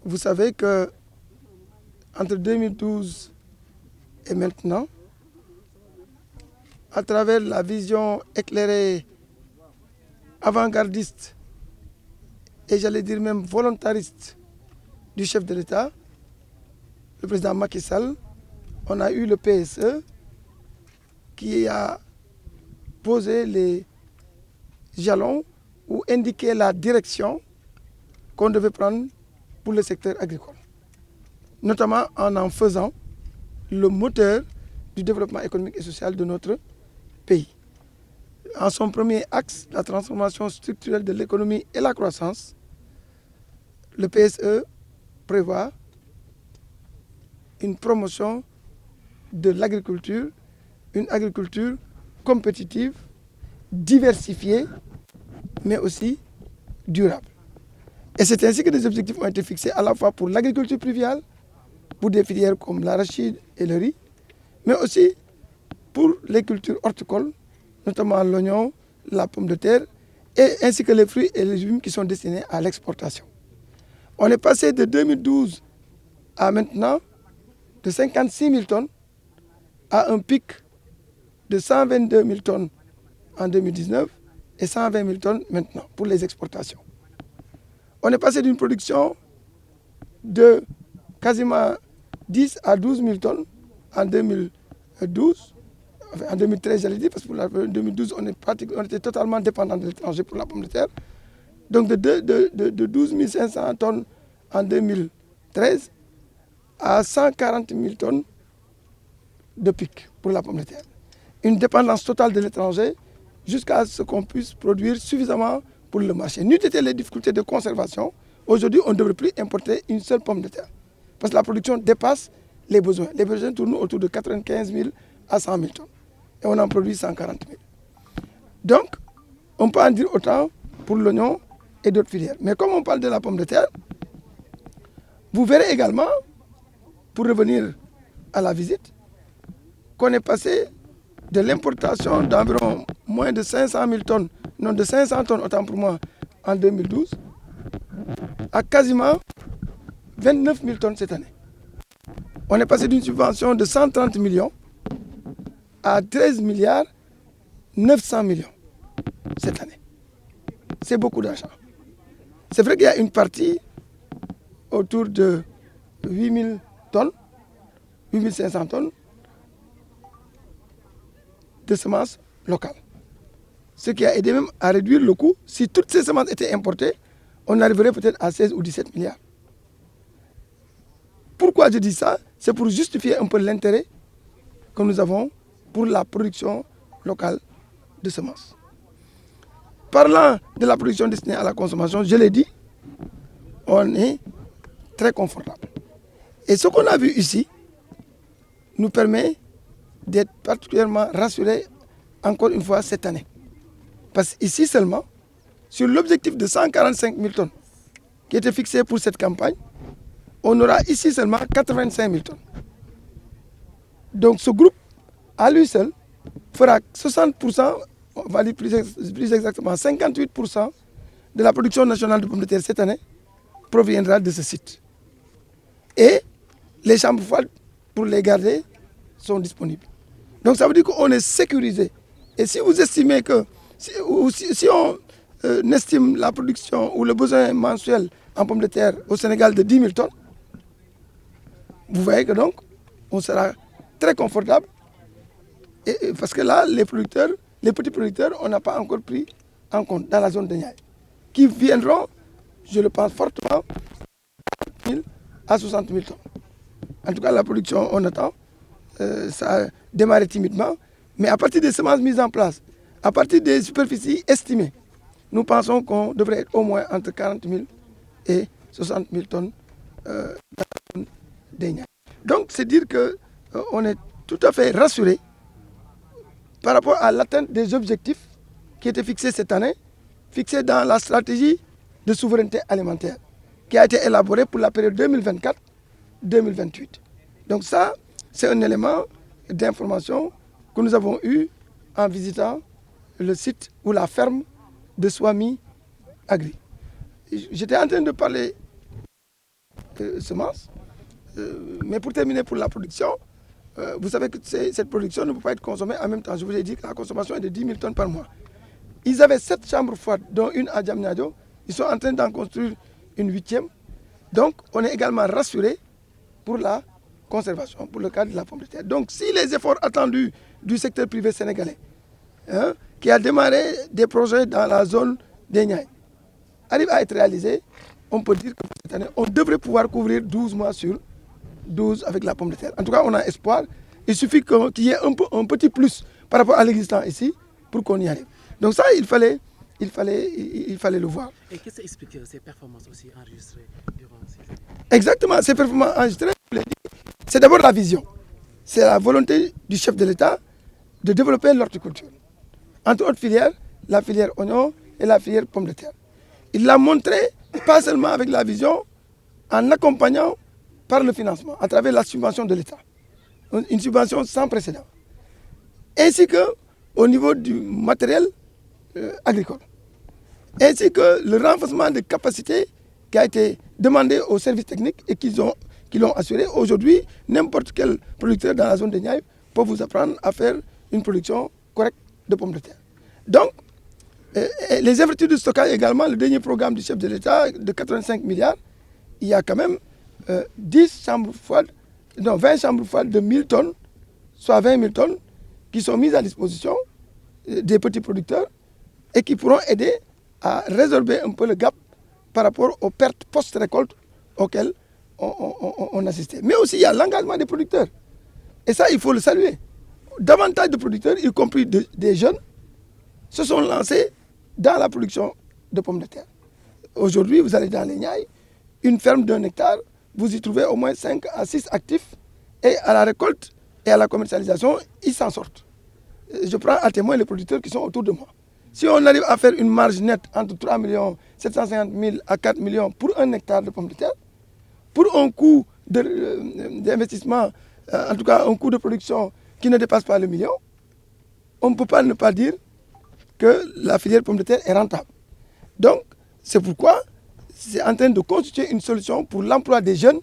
vous savez que entre 2012 et maintenant, à travers la vision éclairée, avant-gardiste et j'allais dire même volontariste du chef de l'État, le président Macky Sall, on a eu le PSE qui a posé les jalons ou indiqué la direction qu'on devait prendre pour le secteur agricole, notamment en faisant le moteur du développement économique et social de notre pays. En son premier axe, la transformation structurelle de l'économie et la croissance, le PSE prévoit une promotion de l'agriculture, une agriculture compétitive, diversifiée, mais aussi durable. Et c'est ainsi que des objectifs ont été fixés à la fois pour l'agriculture pluviale, pour des filières comme l'arachide et le riz, mais aussi pour les cultures horticoles, notamment l'oignon, la pomme de terre, et ainsi que les fruits et les légumes qui sont destinés à l'exportation. On est passé de 2012 à maintenant de 56 000 tonnes à un pic de 122 000 tonnes en 2019 et 120 000 tonnes maintenant pour les exportations. On est passé d'une production de quasiment 10 à 12 000 tonnes en 2012, en 2013 j'allais dire, parce que en 2012 on était totalement dépendant de l'étranger pour la pomme de terre. Donc de 12 500 tonnes en 2013 à 140 000 tonnes de pic pour la pomme de terre. Une dépendance totale de l'étranger jusqu'à ce qu'on puisse produire suffisamment pour le marché. N'eût été les difficultés de conservation, aujourd'hui on ne devrait plus importer une seule pomme de terre. Parce que la production dépasse les besoins. Les besoins tournent autour de 95 000 à 100 000 tonnes. Et on en produit 140 000. Donc, on peut en dire autant pour l'oignon et d'autres filières. Mais comme on parle de la pomme de terre, vous verrez également, pour revenir à la visite, qu'on est passé de l'importation d'environ moins de 500 000 tonnes, non de 500 tonnes autant pour moi, en 2012, à quasiment 29 000 tonnes cette année. On est passé d'une subvention de 130 millions à 13 milliards 900 millions cette année. C'est beaucoup d'argent. C'est vrai qu'il y a une partie autour de 8 000 tonnes, 8 500 tonnes de semences locales. Ce qui a aidé même à réduire le coût. Si toutes ces semences étaient importées, on arriverait peut-être à 16 ou 17 milliards. Pourquoi je dis ça? C'est pour justifier un peu l'intérêt que nous avons pour la production locale de semences. Parlant de la production destinée à la consommation, je l'ai dit, on est très confortable. Et ce qu'on a vu ici nous permet d'être particulièrement rassurés encore une fois cette année. Parce qu'ici seulement, sur l'objectif de 145 000 tonnes qui était fixé pour cette campagne, on aura ici seulement 85 000 tonnes. Donc ce groupe, à lui seul, fera 60%, on va dire plus exactement 58% de la production nationale de pommes de terre cette année proviendra de ce site. Et les chambres froides, pour les garder, sont disponibles. Donc ça veut dire qu'on est sécurisé. Et si vous estimez que, si on estime la production ou le besoin mensuel en pommes de terre au Sénégal de 10 000 tonnes, vous voyez que donc, on sera très confortable. Et parce que là, les petits producteurs, on n'a pas encore pris en compte dans la zone de Niayes, qui viendront, je le pense fortement, 000 à 60 000 tonnes. En tout cas, la production, on attend, ça a démarré timidement, mais à partir des semences mises en place, à partir des superficies estimées, nous pensons qu'on devrait être au moins entre 40 000 et 60 000 tonnes des Niayes. Donc, c'est dire qu'on est tout à fait rassuré par rapport à l'atteinte des objectifs qui étaient fixés cette année, fixés dans la stratégie de souveraineté alimentaire, qui a été élaborée pour la période 2024-2028. Donc ça, c'est un élément d'information que nous avons eu en visitant le site ou la ferme de Swami Agri. J'étais en train de parler semences. Mais pour terminer pour la production, vous savez que cette production ne peut pas être consommée en même temps. Je vous ai dit que la consommation est de 10 000 tonnes par mois. Ils avaient 7 chambres froides, dont une à Diamniadio. Ils sont en train d'en construire une 8e. Donc, on est également rassuré pour la conservation, pour le cadre de la pomme de terre. Donc, si les efforts attendus du secteur privé sénégalais, qui a démarré des projets dans la zone des Niayes, arrivent à être réalisés, on peut dire que pour cette année, on devrait pouvoir couvrir 12 mois sur 12 avec la pomme de terre. En tout cas, on a espoir. Il suffit qu'il y ait un petit plus par rapport à l'existant ici pour qu'on y arrive. Donc ça, il fallait le voir. Et qu'est-ce qui explique ces performances aussi enregistrées durant ces années? Exactement, ces performances enregistrées, c'est d'abord la vision. C'est la volonté du chef de l'État de développer l'horticulture. Entre autres filières, la filière oignon et la filière pomme de terre. Il l'a montré pas seulement avec la vision, en accompagnant par le financement, à travers la subvention de l'État. Une subvention sans précédent. Ainsi qu'au niveau du matériel agricole. Ainsi que le renforcement des capacités qui a été demandé aux services techniques et qui l'ont assuré. Aujourd'hui, n'importe quel producteur dans la zone de Niayes peut vous apprendre à faire une production correcte de pommes de terre. Donc, les ouvertures de stockage également, le dernier programme du chef de l'État de 85 milliards, il y a quand même 10 chambres froides, non, 20 chambres froides de 1000 tonnes, soit 20 000 tonnes, qui sont mises à disposition des petits producteurs et qui pourront aider à résorber un peu le gap par rapport aux pertes post-récolte auxquelles on assistait. Mais aussi, il y a l'engagement des producteurs. Et ça, il faut le saluer. Davantage de producteurs, y compris des jeunes, se sont lancés dans la production de pommes de terre. Aujourd'hui, vous allez dans les Niayes, une ferme d'1 hectare, vous y trouvez au moins 5 à 6 actifs et à la récolte et à la commercialisation, ils s'en sortent. Je prends à témoin les producteurs qui sont autour de moi. Si on arrive à faire une marge nette entre 3 750 000 à 4 millions pour 1 hectare de pommes de terre, pour un coût d'investissement, en tout cas un coût de production qui ne dépasse pas le million, on ne peut pas ne pas dire que la filière pomme de terre est rentable. Donc, c'est pourquoi c'est en train de constituer une solution pour l'emploi des jeunes,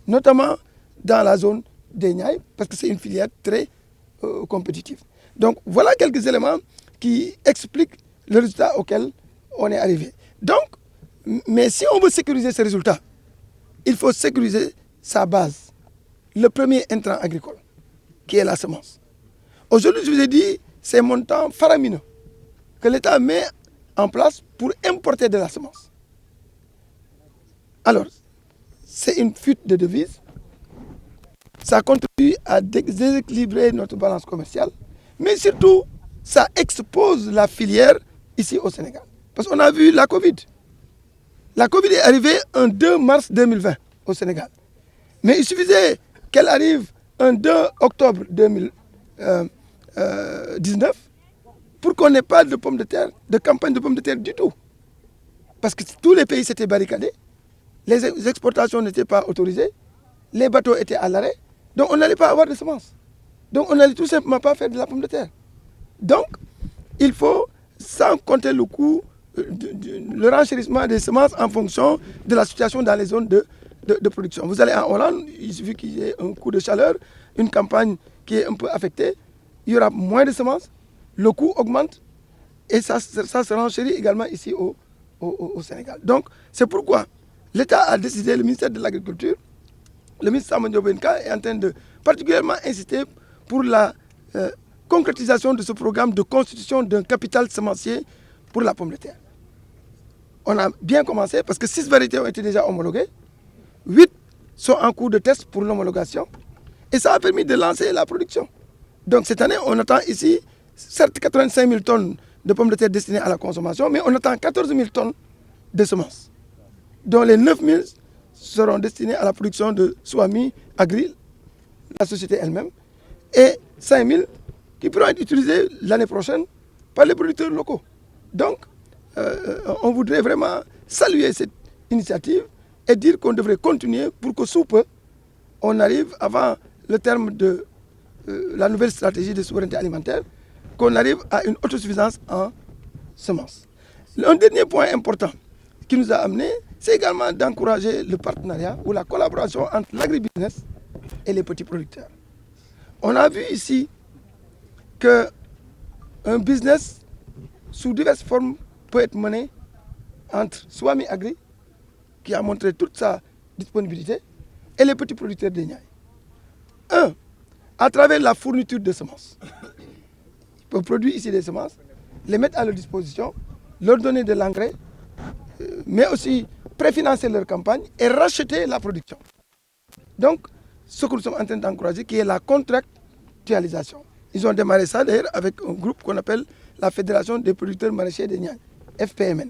notamment dans la zone des Niayes, parce que c'est une filière très compétitive. Donc, voilà quelques éléments qui expliquent le résultat auquel on est arrivé. Donc, mais si on veut sécuriser ce résultat, il faut sécuriser sa base, le premier intrant agricole, qui est la semence. Aujourd'hui, je vous ai dit, ces montants faramineux que l'État met en place pour importer de la semence. Alors, c'est une fuite de devises. Ça contribue à déséquilibrer notre balance commerciale, mais surtout, ça expose la filière ici au Sénégal. Parce qu'on a vu la Covid. La Covid est arrivée un 2 mars 2020 au Sénégal. Mais il suffisait qu'elle arrive un 2 octobre 2019 pour qu'on n'ait pas de pommes de terre, de campagne de pommes de terre du tout. Parce que tous les pays s'étaient barricadés, les exportations n'étaient pas autorisées, les bateaux étaient à l'arrêt, donc on n'allait pas avoir de semences. Donc on n'allait tout simplement pas faire de la pomme de terre. Donc, il faut, sans compter le coût, le renchérissement des semences en fonction de la situation dans les zones de production. Vous allez en Hollande, il suffit qu'il y ait un coup de chaleur, une campagne qui est un peu affectée, il y aura moins de semences, le coût augmente et ça se renchérit également ici au Sénégal. Donc, c'est pourquoi l'État a décidé, le ministère de l'Agriculture, le ministre Samba Ndiobé-Ka est en train de particulièrement insister pour la concrétisation de ce programme de constitution d'un capital semencier pour la pomme de terre. On a bien commencé parce que 6 variétés ont été déjà homologuées, 8 sont en cours de test pour l'homologation et ça a permis de lancer la production. Donc cette année, on attend ici, certes 85 000 tonnes de pommes de terre destinées à la consommation, mais on attend 14 000 tonnes de semences, dont les 9 000 seront destinées à la production de Swami Agri, la société elle-même, et 5 000 qui pourront être utilisés l'année prochaine par les producteurs locaux. Donc, on voudrait vraiment saluer cette initiative et dire qu'on devrait continuer pour que sous peu, on arrive avant le terme de la nouvelle stratégie de souveraineté alimentaire, qu'on arrive à une autosuffisance en semences. Un dernier point important qui nous a amené, c'est également d'encourager le partenariat ou la collaboration entre l'agribusiness et les petits producteurs. On a vu ici qu'un business sous diverses formes peut être mené entre Swami Agri, qui a montré toute sa disponibilité, et les petits producteurs de Niayes. Un, à travers la fourniture de semences. Ils peuvent produire ici des semences, les mettre à leur disposition, leur donner de l'engrais, mais aussi préfinancer leur campagne et racheter la production. Donc, ce que nous sommes en train d'encourager, qui est la contractualisation. Ils ont démarré ça d'ailleurs avec un groupe qu'on appelle la Fédération des producteurs maraîchers de Niayes, FPMN.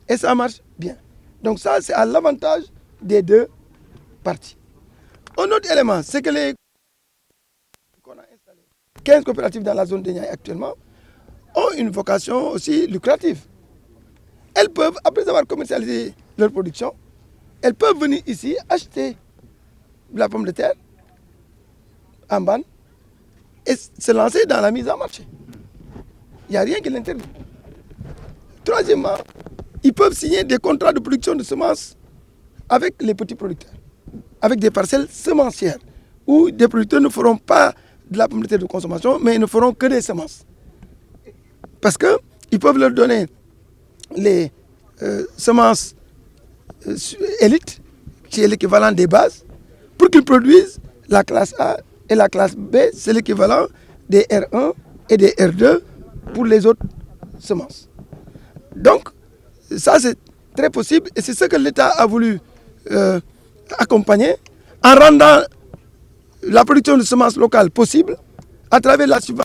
Et ça marche bien. Donc ça, c'est à l'avantage des deux parties. Un autre élément, c'est que les qu'on a installé 15 coopératives dans la zone de Niayes actuellement ont une vocation aussi lucrative. Elles peuvent, après avoir commercialisé leur production, elles peuvent venir ici acheter de la pomme de terre en banne et se lancer dans la mise en marché. Il n'y a rien qui l'interdit. Troisièmement, ils peuvent signer des contrats de production de semences avec les petits producteurs, avec des parcelles semencières, où des producteurs ne feront pas de la pomme de terre de consommation, mais ils ne feront que des semences. Parce qu'ils peuvent leur donner les semences élites, qui est l'équivalent des bases, pour qu'ils produisent la classe A et la classe B, c'est l'équivalent des R1 et des R2 pour les autres semences. Donc, ça c'est très possible et c'est ce que l'État a voulu accompagner en rendant la production de semences locales possible à travers la subvention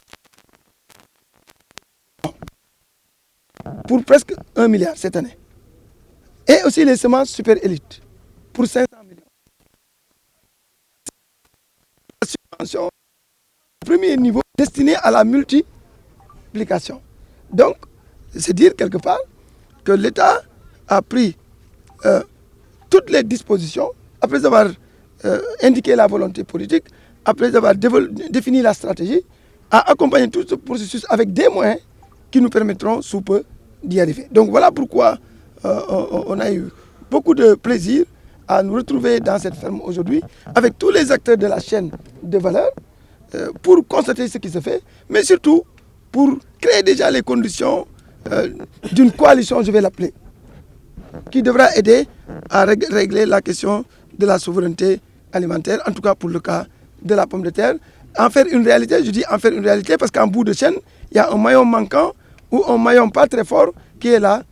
pour presque 1 milliard cette année. Et aussi les semences super élites pour 500 millions. La subvention premier niveau destinée à la multiplication. Donc, c'est dire quelque part que l'État a pris toutes les dispositions après avoir indiqué la volonté politique, après avoir défini la stratégie, à accompagner tout ce processus avec des moyens qui nous permettront sous peu d'y arriver. Donc voilà pourquoi on a eu beaucoup de plaisir à nous retrouver dans cette ferme aujourd'hui avec tous les acteurs de la chaîne de valeur pour constater ce qui se fait, mais surtout pour créer déjà les conditions d'une coalition, je vais l'appeler, qui devra aider à régler la question de la souveraineté alimentaire, en tout cas pour le cas de la pomme de terre. En faire une réalité, je dis en faire une réalité parce qu'en bout de chaîne, il y a un maillon manquant ou un maillon pas très fort qui est la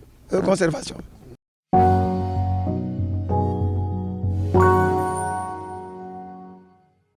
conservation.